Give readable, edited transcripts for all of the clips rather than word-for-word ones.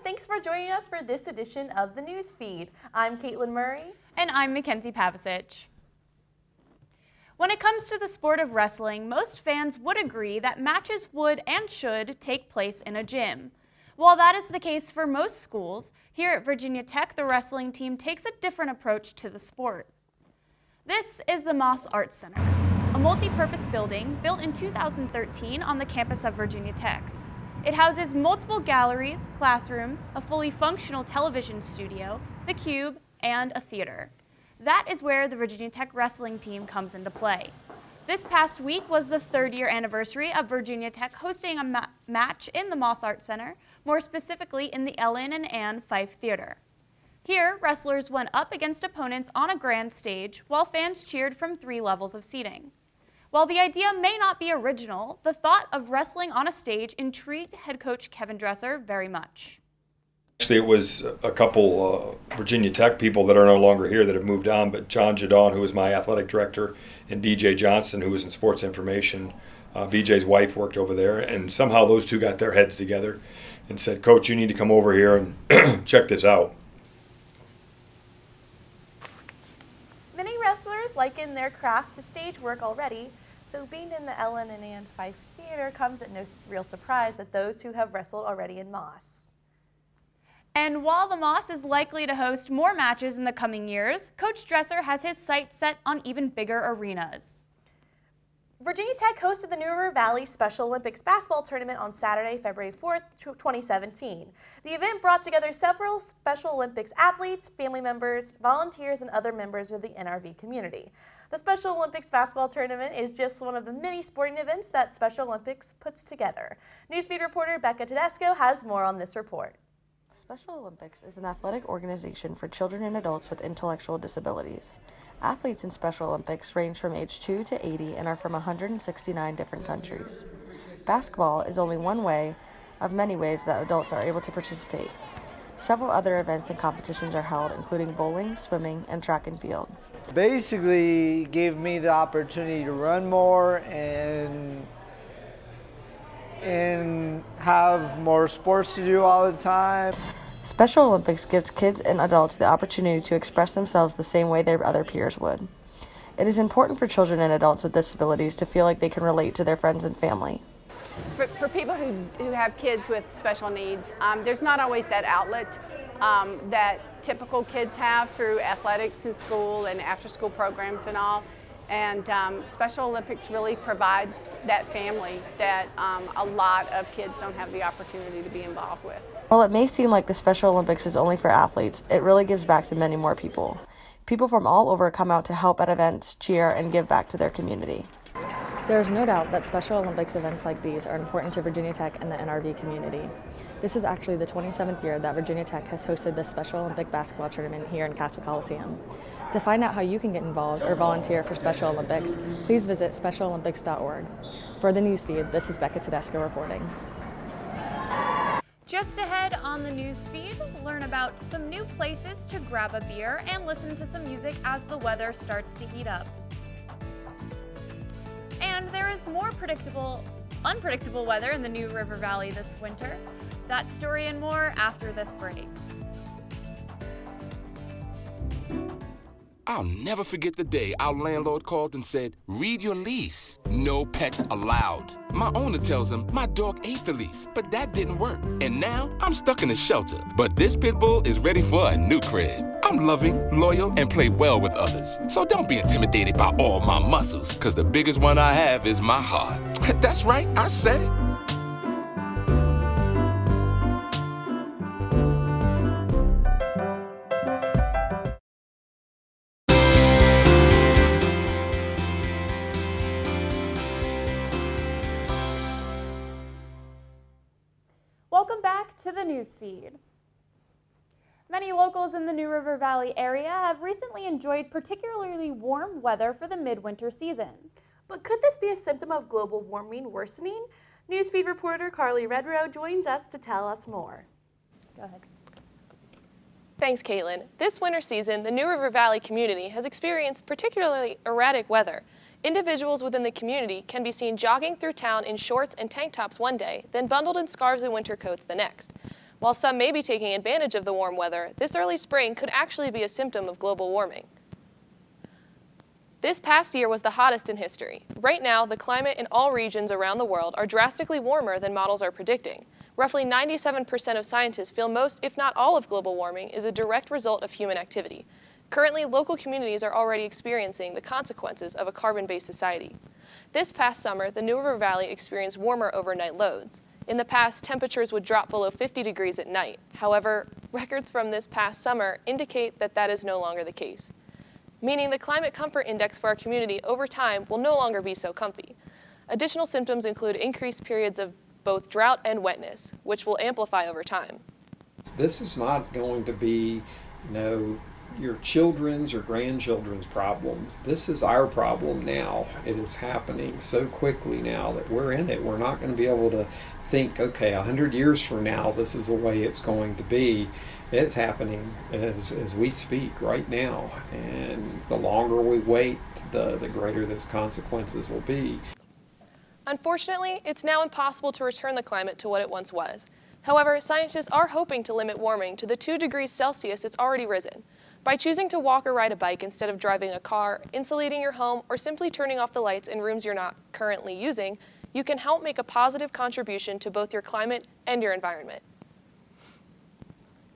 thanks for joining us for this edition of the News Feed. I'm Caitlin Murray. And I'm Mackenzie Pavicic. When it comes to the sport of wrestling, most fans would agree that matches would and should take place in a gym. While that is the case for most schools, here at Virginia Tech, the wrestling team takes a different approach to the sport. This is the Moss Arts Center, a multi-purpose building built in 2013 on the campus of Virginia Tech. It houses multiple galleries, classrooms, a fully functional television studio, the Cube, and a theater. That is where the Virginia Tech wrestling team comes into play. This past week was the 3rd-year anniversary of Virginia Tech hosting a match in the Moss Arts Center, more specifically in the Ellen and Ann Fife Theater. Here, wrestlers went up against opponents on a grand stage while fans cheered from 3 levels of seating. While the idea may not be original, the thought of wrestling on a stage intrigued head coach Kevin Dresser very much. Actually, it was a couple Virginia Tech people that are no longer here that have moved on, but John Jadon, who was my athletic director, and DJ Johnson, who was in sports information. BJ's wife worked over there, and somehow those two got their heads together and said, "Coach, you need to come over here and check this out." Many wrestlers liken their craft to stage work already, so being in the Ellen and Ann Fife Theater comes at no real surprise at those who have wrestled already in Moss. And while the Moss is likely to host more matches in the coming years, Coach Dresser has his sights set on even bigger arenas. Virginia Tech hosted the New River Valley Special Olympics basketball tournament on Saturday, February 4th, 2017. The event brought together several Special Olympics athletes, family members, volunteers, and other members of the NRV community. The Special Olympics basketball tournament is just one of the many sporting events that Special Olympics puts together. Newsfeed reporter Becca Tedesco has more on this report. Special Olympics is an athletic organization for children and adults with intellectual disabilities. Athletes in Special Olympics range from age 2 to 80 and are from 169 different countries. Basketball is only one way of many ways that adults are able to participate. Several other events and competitions are held, including bowling, swimming, and track and field. Basically gave me the opportunity to run more and have more sports to do all the time. Special Olympics gives kids and adults the opportunity to express themselves the same way their other peers would. It is important for children and adults with disabilities to feel like they can relate to their friends and family. For people who have kids with special needs, there's not always that outlet that typical kids have through athletics in school and after-school programs and all. And Special Olympics really provides that family that a lot of kids don't have the opportunity to be involved with. While it may seem like the Special Olympics is only for athletes, it really gives back to many more people. People from all over come out to help at events, cheer, and give back to their community. There is no doubt that Special Olympics events like these are important to Virginia Tech and the NRV community. This is actually the 27th year that Virginia Tech has hosted the Special Olympic basketball tournament here in Castle Coliseum. To find out how you can get involved or volunteer for Special Olympics, please visit specialolympics.org. For the Newsfeed, this is Becca Tedesco reporting. Just ahead on the news feed, learn about some new places to grab a beer and listen to some music as the weather starts to heat up. And there is more unpredictable weather in the New River Valley this winter. That story and more after this break. I'll never forget the day our landlord called and said, "Read your lease. No pets allowed." My owner tells him my dog ate the lease, but that didn't work. And now I'm stuck in a shelter. But this pit bull is ready for a new crib. I'm loving, loyal, and play well with others. So don't be intimidated by all my muscles, because the biggest one I have is my heart. That's right, I said it. Welcome back to the news feed. Many locals in the New River Valley area have recently enjoyed particularly warm weather for the midwinter season. But could this be a symptom of global warming worsening? Newsfeed reporter Carly Redrow joins us to tell us more. Go ahead. Thanks, Caitlin. This winter season, the New River Valley community has experienced particularly erratic weather. Individuals within the community can be seen jogging through town in shorts and tank tops one day, then bundled in scarves and winter coats the next. While some may be taking advantage of the warm weather, this early spring could actually be a symptom of global warming. This past year was the hottest in history. Right now, the climate in all regions around the world are drastically warmer than models are predicting. Roughly 97% of scientists feel most, if not all, of global warming is a direct result of human activity. Currently, local communities are already experiencing the consequences of a carbon-based society. This past summer, the New River Valley experienced warmer overnight lows. In the past, temperatures would drop below 50 degrees at night. However, records from this past summer indicate that that is no longer the case, meaning the climate comfort index for our community over time will no longer be so comfy. Additional symptoms include increased periods of both drought and wetness, which will amplify over time. This is not going to be, your children's or grandchildren's problem. This is our problem now. It is happening so quickly now that we're in it. We're not going to be able to think, okay, 100 years from now, this is the way it's going to be. It's happening as we speak right now. And the longer we wait, the greater those consequences will be. Unfortunately, it's now impossible to return the climate to what it once was. However, scientists are hoping to limit warming to the 2 degrees Celsius it's already risen. By choosing to walk or ride a bike instead of driving a car, insulating your home, or simply turning off the lights in rooms you're not currently using, you can help make a positive contribution to both your climate and your environment.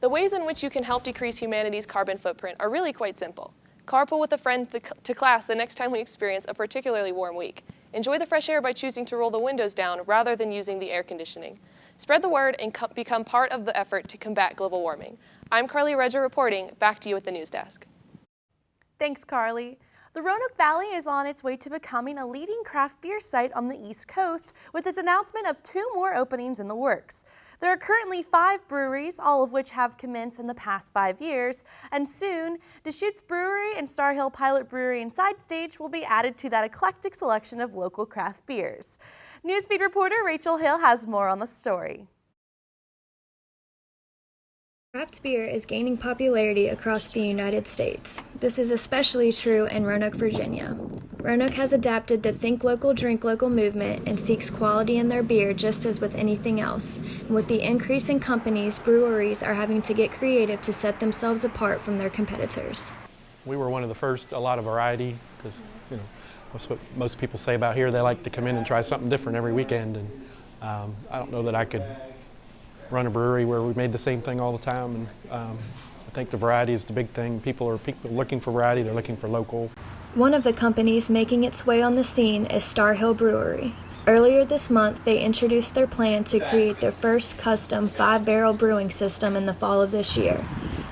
The ways in which you can help decrease humanity's carbon footprint are really quite simple. Carpool with a friend to class the next time we experience a particularly warm week. Enjoy the fresh air by choosing to roll the windows down rather than using the air conditioning. Spread the word and become part of the effort to combat global warming. I'm Carly Redger reporting. Back to you at the news desk. Thanks, Carly. The Roanoke Valley is on its way to becoming a leading craft beer site on the East Coast with its announcement of 2 more openings in the works. There are currently 5 breweries, all of which have commenced in the past 5 years, and soon, Deschutes Brewery and Star Hill Pilot Brewery and Side Stage will be added to that eclectic selection of local craft beers. Newsfeed reporter Rachel Hill has more on the story. Craft beer is gaining popularity across the United States. This is especially true in Roanoke, Virginia. Roanoke has adapted the Think Local, Drink Local movement and seeks quality in their beer just as with anything else. And with the increase in companies, breweries are having to get creative to set themselves apart from their competitors. We were one of the first, a lot of variety, because that's what most people say about here. They like to come in and try something different every weekend, and I don't know that I could run a brewery where we made the same thing all the time, and I think the variety is the big thing. People are looking for variety, they're looking for local. One of the companies making its way on the scene is Star Hill Brewery. Earlier this month, they introduced their plan to create their first custom 5-barrel brewing system in the fall of this year.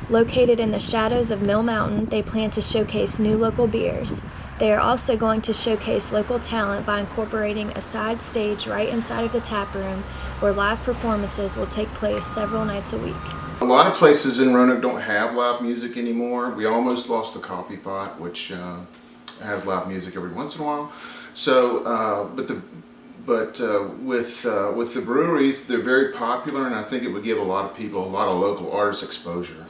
Located in the shadows of Mill Mountain, they plan to showcase new local beers. They are also going to showcase local talent by incorporating a side stage right inside of the tap room where live performances will take place several nights a week. A lot of places in Roanoke don't have live music anymore. We almost lost the Coffee Pot, which has live music every once in a while. So, with the breweries, they're very popular, and I think it would give a lot of people, a lot of local artists exposure.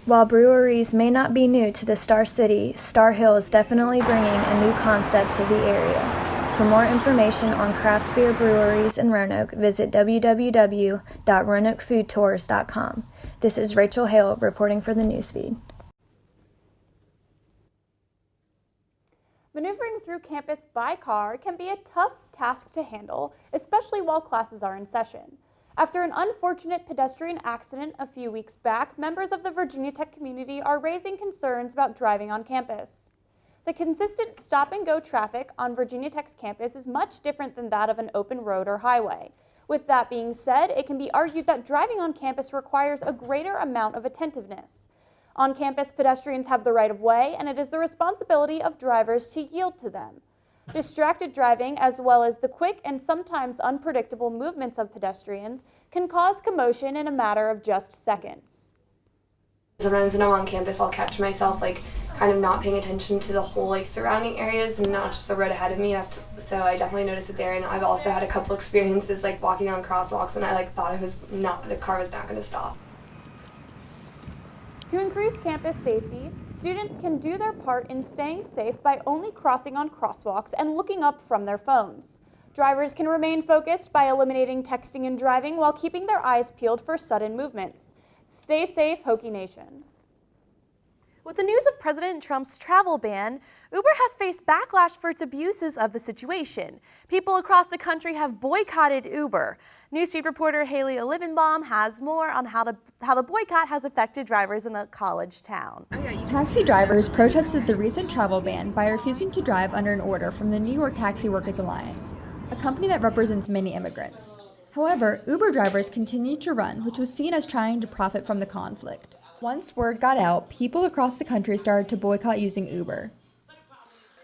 While breweries may not be new to the Star City, Star Hill is definitely bringing a new concept to the area. For more information on craft beer breweries in Roanoke, visit www.roanokefoodtours.com. This is Rachel Hale reporting for the Newsfeed. Maneuvering through campus by car can be a tough task to handle, especially while classes are in session. After an unfortunate pedestrian accident a few weeks back, members of the Virginia Tech community are raising concerns about driving on campus. The consistent stop-and-go traffic on Virginia Tech's campus is much different than that of an open road or highway. With that being said, it can be argued that driving on campus requires a greater amount of attentiveness. On campus, pedestrians have the right of way, and it is the responsibility of drivers to yield to them. Distracted driving, as well as the quick and sometimes unpredictable movements of pedestrians, can cause commotion in a matter of just seconds. Sometimes when I'm on campus, I'll catch myself kind of not paying attention to the whole surrounding areas and not just the road ahead of me. So I definitely noticed it there, and I've also had a couple experiences walking on crosswalks, and I thought the car was not going to stop. To increase campus safety, students can do their part in staying safe by only crossing on crosswalks and looking up from their phones. Drivers can remain focused by eliminating texting and driving while keeping their eyes peeled for sudden movements. Stay safe, Hokie Nation. With the news of President Trump's travel ban, Uber has faced backlash for its abuses of the situation. People across the country have boycotted Uber. Newsfeed reporter Haley Olivenbaum has more on how the boycott has affected drivers in a college town. Taxi drivers protested the recent travel ban by refusing to drive under an order from the New York Taxi Workers Alliance, a company that represents many immigrants. However, Uber drivers continued to run, which was seen as trying to profit from the conflict. Once word got out, people across the country started to boycott using Uber.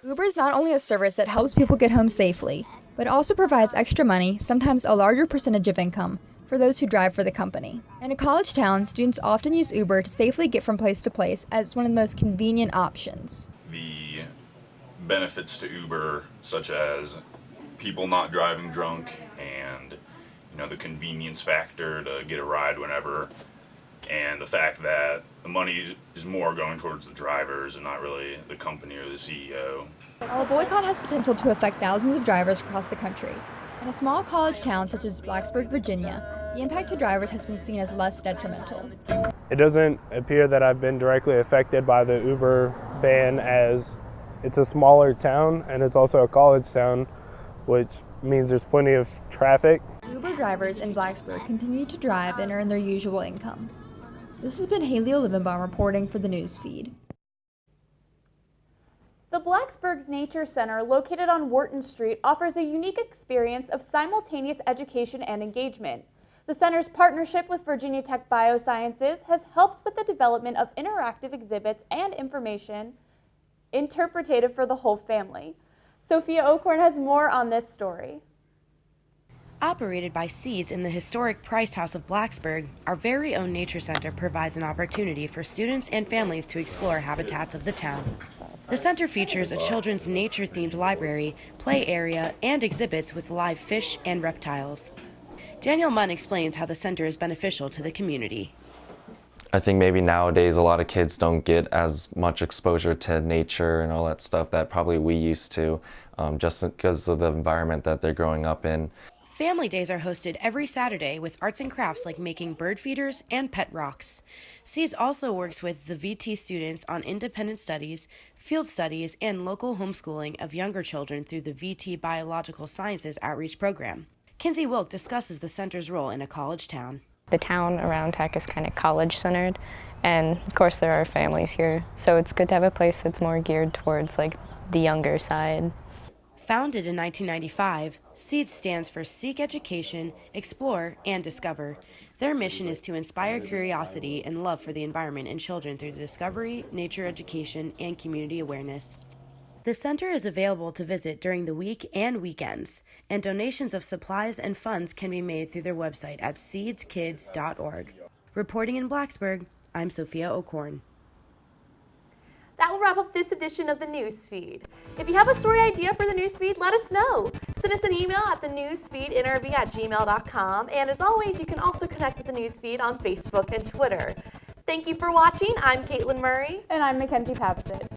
Uber is not only a service that helps people get home safely, but also provides extra money, sometimes a larger percentage of income, for those who drive for the company. In a college town, students often use Uber to safely get from place to place as one of the most convenient options. The benefits to Uber, such as people not driving drunk and the convenience factor to get a ride whenever, and the fact that the money is more going towards the drivers and not really the company or the CEO. While a boycott has potential to affect thousands of drivers across the country, in a small college town such as Blacksburg, Virginia, the impact to drivers has been seen as less detrimental. It doesn't appear that I've been directly affected by the Uber ban, as it's a smaller town and it's also a college town, which means there's plenty of traffic. Uber drivers in Blacksburg continue to drive and earn their usual income. This has been Haley Olivenbaum reporting for the Newsfeed. The Blacksburg Nature Center, located on Wharton Street, offers a unique experience of simultaneous education and engagement. The center's partnership with Virginia Tech Biosciences has helped with the development of interactive exhibits and information interpretative for the whole family. Sophia Ocorn has more on this story. Operated by Seeds in the historic Price House of Blacksburg, our very own Nature Center provides an opportunity for students and families to explore habitats of the town. The center features a children's nature-themed library, play area, and exhibits with live fish and reptiles. Daniel Munn explains how the center is beneficial to the community. I think maybe nowadays a lot of kids don't get as much exposure to nature and all that stuff that probably we used to, just because of the environment that they're growing up in. Family days are hosted every Saturday with arts and crafts like making bird feeders and pet rocks. Seeds also works with the VT students on independent studies, field studies, and local homeschooling of younger children through the VT Biological Sciences Outreach Program. Kinsey Wilk discusses the center's role in a college town. The town around Tech is kind of college-centered, and of course there are families here, so it's good to have a place that's more geared towards like the younger side. Founded in 1995, SEEDS stands for Seek Education, Explore, and Discover. Their mission is to inspire curiosity and love for the environment in children through discovery, nature education, and community awareness. The center is available to visit during the week and weekends, and donations of supplies and funds can be made through their website at seedskids.org. Reporting in Blacksburg, I'm Sophia Ocorn. That will wrap up this edition of the Newsfeed. If you have a story idea for the Newsfeed, let us know. Send us an email at thenewsfeednrv@gmail.com. And as always, you can also connect with the Newsfeed on Facebook and Twitter. Thank you for watching. I'm Caitlin Murray. And I'm Mackenzie Pavicic.